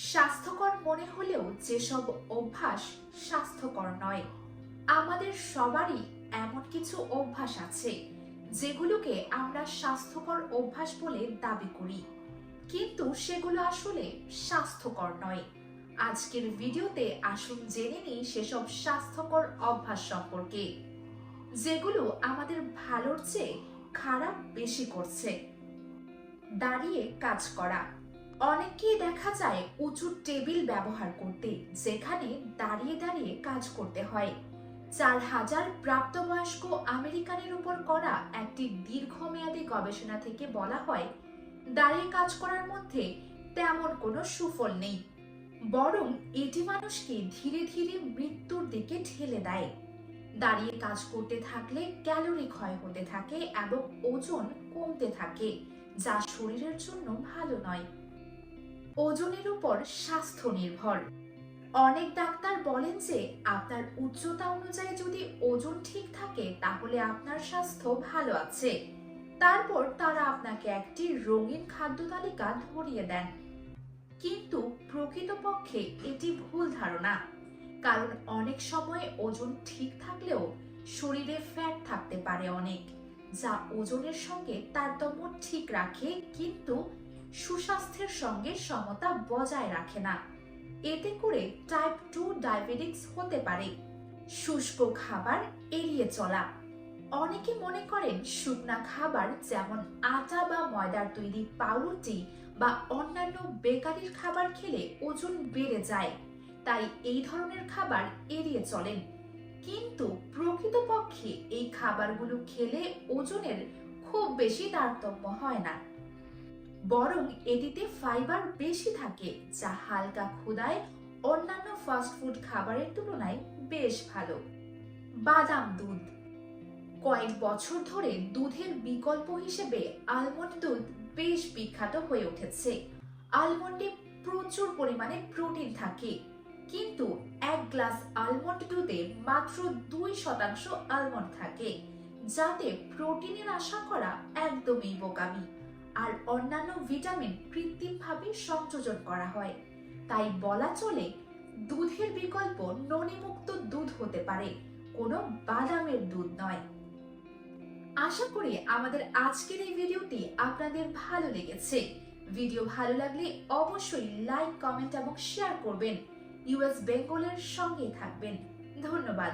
স্বাস্থ্যকর মনে হলেও যেসব অভ্যাস স্বাস্থ্যকর নয়। আমাদের সবারই এমন কিছু অভ্যাস আছে যেগুলোকে আমরা স্বাস্থ্যকর অভ্যাস বলে দাবি করি, কিন্তু সেগুলো আসলে স্বাস্থ্যকর নয়। আজকের ভিডিওতে আসুন জেনে নিই সেসব স্বাস্থ্যকর অভ্যাস সম্পর্কে যেগুলো আমাদের ভালোর চেয়ে খারাপ বেশি করছে। দাঁড়িয়ে কাজ করা। অনেককেই দেখা যায় উঁচু টেবিল ব্যবহার করতে, যেখানে দাঁড়িয়ে দাঁড়িয়ে কাজ করতে হয়। 4,000 প্রাপ্তবয়স্ক আমেরিকানের উপর করা একটি দীর্ঘমেয়াদী গবেষণা থেকে বলা হয়, দাঁড়িয়ে কাজ করার মধ্যে তেমন কোনো সুফল নেই, বরং এটি মানুষকে ধীরে ধীরে মৃত্যুর দিকে ঠেলে দেয়। দাঁড়িয়ে কাজ করতে থাকলে ক্যালোরি ক্ষয় হতে থাকে এবং ওজন কমতে থাকে, যা শরীরের জন্য ভালো নয়। ওজনের উপর স্বাস্থ্য নির্ভর। অনেক ডাক্তার বলেন যে আপনার উচ্চতা অনুযায়ী যদি ওজন ঠিক থাকে তাহলে আপনার স্বাস্থ্য ভালো আছে। তারপর তারা আপনাকে একটি রঙিন খাদ্য তালিকা ধরিয়ে দেন, কিন্তু প্রকৃতপক্ষে এটি ভুল ধারণা। কারণ অনেক সময় ওজন ঠিক থাকলেও শরীরে ফ্যাট থাকতে পারে অনেক, যা ওজনের সঙ্গে তারতম্য ঠিক রাখে কিন্তু সুস্বাস্থ্যের সঙ্গে সমতা বজায় রাখে না। এতে করে টাইপ 2 ডায়াবেটিস হতে পারে। শুষ্ক খাবার এড়িয়ে চলা। অনেকে মনে করেন শুকনা খাবার যেমন আটা বা ময়দার তৈরি পাউরুটি বা অন্যান্য বেকারির খাবার খেলে ওজন বেড়ে যায়, তাই এই ধরনের খাবার এড়িয়ে চলেন। কিন্তু প্রকৃতপক্ষে এই খাবারগুলো খেলে ওজনের খুব বেশি তারতম্য হয় না, বরং এটিতে ফাইবার বেশি থাকে, যা হালকা ক্ষুধায় অন্যান্য ফাস্টফুড খাবারের তুলনায় বেশ ভালো। বাদাম দুধ। কয়েক বছর ধরে দুধের বিকল্প হিসেবে আলমন্ড দুধ বেশ বিখ্যাত হয়ে উঠেছে। আলমন্ডে প্রচুর পরিমাণে প্রোটিন থাকে, কিন্তু এক গ্লাস আলমন্ড দুধে মাত্র 2% আলমন্ড থাকে, যাতে প্রোটিনের আশা করা একদমই বোকামি। আর অন্যান্য ভিটামিন কৃত্রিমভাবে সংযোজন করা হয়। তাই বলা চলে দুধের বিকল্প ননিমুক্ত দুধ হতে পারে, কোনো বাদামের দুধ নয়। আশা করি আমাদের আজকের এই ভিডিওটি আপনাদের ভালো লেগেছে। ভিডিও ভালো লাগলে অবশ্যই লাইক, কমেন্ট এবং শেয়ার করবেন। ইউএস বেঙ্গলের সঙ্গেই থাকবেন। ধন্যবাদ।